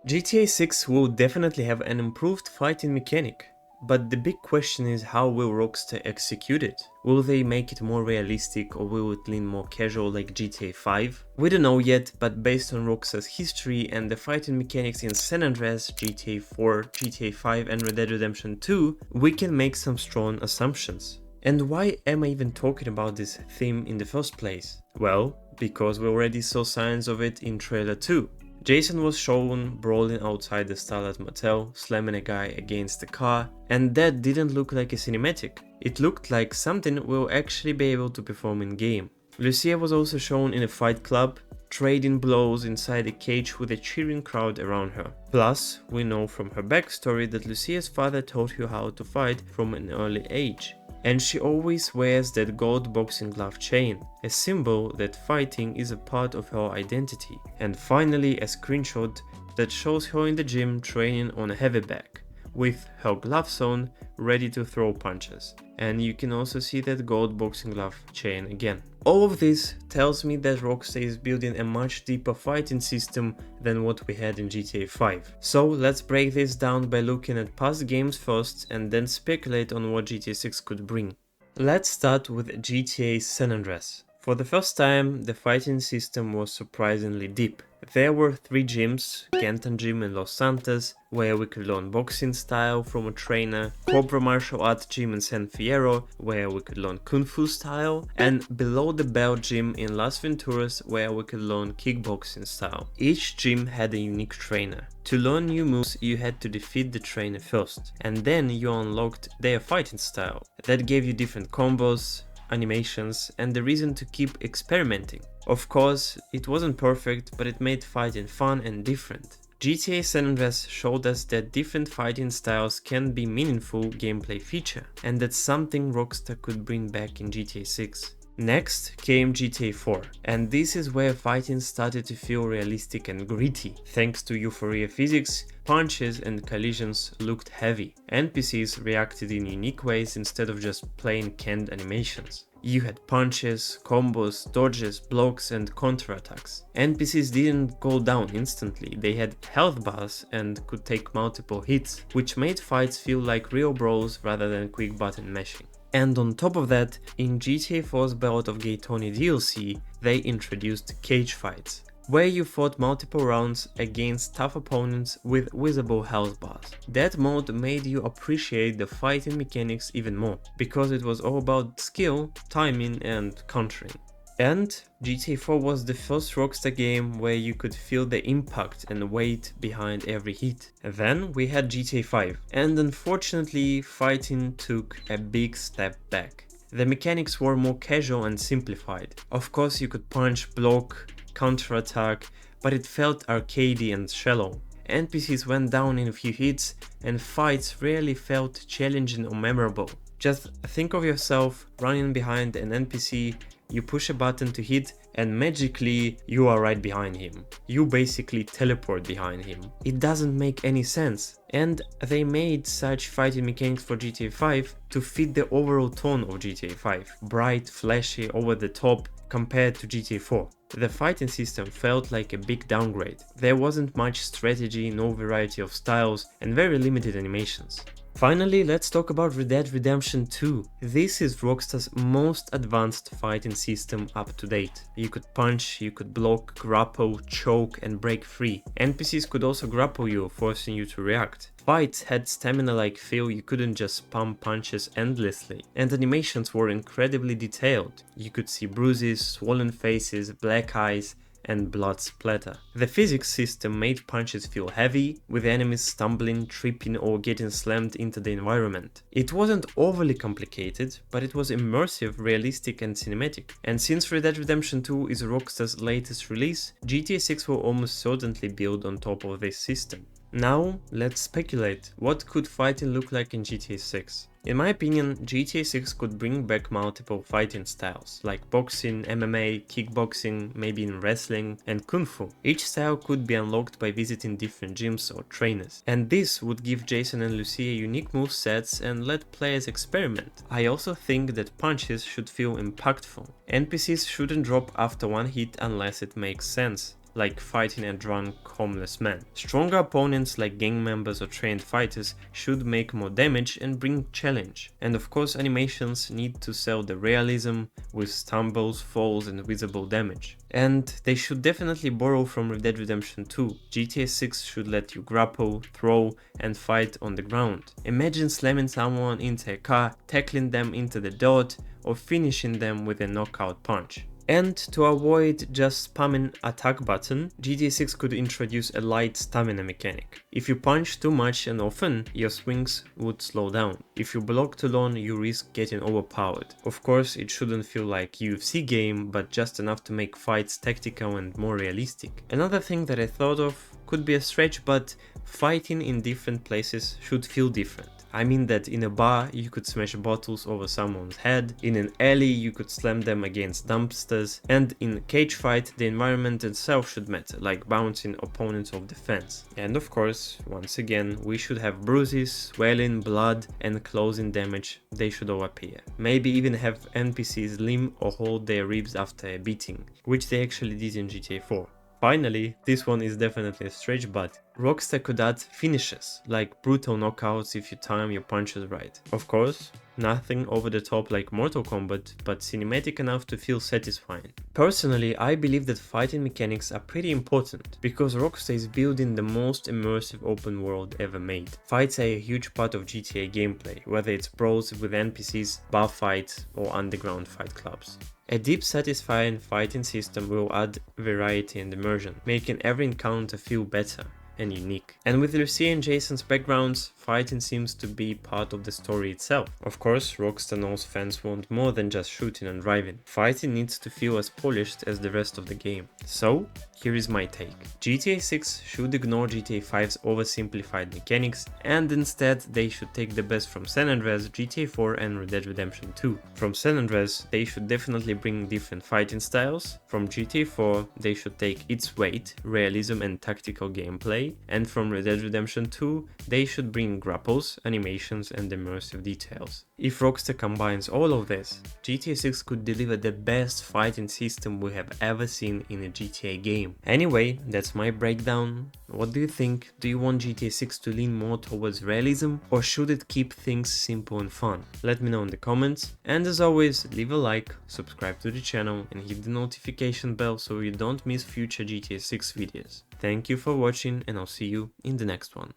GTA 6 will definitely have an improved fighting mechanic, but the big question is how will Rockstar execute it? Will they make it more realistic or will it lean more casual like GTA 5? We don't know yet, but based on Rockstar's history and the fighting mechanics in San Andreas, GTA 4, GTA 5 and Red Dead Redemption 2, we can make some strong assumptions. And why am I even talking about this theme in the first place? Well, because we already saw signs of it in trailer 2. Jason was shown brawling outside the Starlight Motel, slamming a guy against the car, and that didn't look like a cinematic. It looked like something we'll actually be able to perform in game. Lucia was also shown in a fight club, trading blows inside a cage with a cheering crowd around her. Plus, we know from her backstory that Lucia's father taught her how to fight from an early age. And she always wears that gold boxing glove chain, a symbol that fighting is a part of her identity. And finally a screenshot that shows her in the gym training on a heavy bag, with her gloves on, ready to throw punches. And you can also see that gold boxing glove chain again. All of this tells me that Rockstar is building a much deeper fighting system than what we had in GTA 5. So let's break this down by looking at past games first and then speculate on what GTA 6 could bring. Let's start with GTA San Andreas. For the first time, the fighting system was surprisingly deep. There were 3 gyms, Canton Gym in Los Santos, where we could learn boxing style from a trainer, Cobra Martial Arts Gym in San Fierro, where we could learn Kung Fu style, and Below the Belt Gym in Las Venturas, where we could learn kickboxing style. Each gym had a unique trainer. To learn new moves, you had to defeat the trainer first, and then you unlocked their fighting style. That gave you different combos, animations, and the reason to keep experimenting. Of course, it wasn't perfect, but it made fighting fun and different. GTA San Andreas showed us that different fighting styles can be meaningful gameplay feature, and that's something Rockstar could bring back in GTA 6. Next came GTA 4, and this is where fighting started to feel realistic and gritty. Thanks to Euphoria physics, punches and collisions looked heavy. NPCs reacted in unique ways instead of just plain canned animations. You had punches, combos, dodges, blocks and counterattacks. NPCs didn't go down instantly, they had health bars and could take multiple hits, which made fights feel like real brawls rather than quick button mashing. And on top of that, in GTA 4's Ballad of Gay Tony DLC, they introduced cage fights, where you fought multiple rounds against tough opponents with visible health bars. That mode made you appreciate the fighting mechanics even more, because it was all about skill, timing and countering. And GTA 4 was the first Rockstar game where you could feel the impact and weight behind every hit. Then we had GTA 5, and unfortunately fighting took a big step back. The mechanics were more casual and simplified. Of course you could punch, block, counterattack, but it felt arcadey and shallow. NPCs went down in a few hits and fights rarely felt challenging or memorable. Just think of yourself running behind an NPC, you push a button to hit and magically you are right behind him. You basically teleport behind him. It doesn't make any sense. And they made such fighting mechanics for GTA 5 to fit the overall tone of GTA 5. Bright, flashy, over the top compared to GTA 4. The fighting system felt like a big downgrade. There wasn't much strategy, no variety of styles and very limited animations. Finally, let's talk about Red Dead Redemption 2. This is Rockstar's most advanced fighting system up to date. You could punch, you could block, grapple, choke and break free. NPCs could also grapple you, forcing you to react. Fights had stamina-like feel, you couldn't just spam punches endlessly. And animations were incredibly detailed. You could see bruises, swollen faces, black eyes, and blood splatter. The physics system made punches feel heavy, with enemies stumbling, tripping or getting slammed into the environment. It wasn't overly complicated, but it was immersive, realistic and cinematic. And since Red Dead Redemption 2 is Rockstar's latest release, GTA 6 will almost certainly build on top of this system. Now, let's speculate. What could fighting look like in GTA 6? In my opinion, GTA 6 could bring back multiple fighting styles, like boxing, MMA, kickboxing, maybe in wrestling, and kung fu. Each style could be unlocked by visiting different gyms or trainers. And this would give Jason and Lucia unique movesets and let players experiment. I also think that punches should feel impactful. NPCs shouldn't drop after one hit unless it makes sense. like fighting a drunk homeless man. Stronger opponents like gang members or trained fighters should make more damage and bring challenge. And of course animations need to sell the realism with stumbles, falls and visible damage. And they should definitely borrow from Red Dead Redemption 2. GTA 6 should let you grapple, throw and fight on the ground. Imagine slamming someone into a car, tackling them into the dirt or finishing them with a knockout punch. And to avoid just spamming attack button, GTA 6 could introduce a light stamina mechanic. If you punch too much and often, your swings would slow down. If you block too long, you risk getting overpowered. Of course, it shouldn't feel like UFC game, but just enough to make fights tactical and more realistic. Another thing that I thought of could be a stretch, but fighting in different places should feel different. I mean that in a bar you could smash bottles over someone's head, in an alley you could slam them against dumpsters, and in a cage fight the environment itself should matter, like bouncing opponents off the fence. And of course, once again, we should have bruises, swelling, blood and closing damage, they should all appear. Maybe even have NPCs limp or hold their ribs after a beating, which they actually did in GTA 4. Finally, this one is definitely a stretch, but Rockstar could add finishes, like brutal knockouts if you time your punches right. Of course, nothing over the top like Mortal Kombat, but cinematic enough to feel satisfying. Personally, I believe that fighting mechanics are pretty important, because Rockstar is building the most immersive open world ever made. Fights are a huge part of GTA gameplay, whether it's brawls with NPCs, bar fights, or underground fight clubs. A deep satisfying fighting system will add variety and immersion, making every encounter feel better and unique. And with Lucia and Jason's backgrounds, fighting seems to be part of the story itself. Of course, Rockstar knows fans want more than just shooting and driving. Fighting needs to feel as polished as the rest of the game. So, here is my take. GTA 6 should ignore GTA 5's oversimplified mechanics, and instead they should take the best from San Andreas, GTA 4 and Red Dead Redemption 2. From San Andreas, they should definitely bring different fighting styles. From GTA 4, they should take its weight, realism and tactical gameplay. And from Red Dead Redemption 2, they should bring grapples, animations and immersive details. If Rockstar combines all of this, GTA 6 could deliver the best fighting system we have ever seen in a GTA game. Anyway, that's my breakdown. What do you think? Do you want GTA 6 to lean more towards realism, or should it keep things simple and fun? Let me know in the comments, and as always, leave a like, subscribe to the channel and hit the notification bell so you don't miss future GTA 6 videos. Thank you for watching and I'll see you in the next one.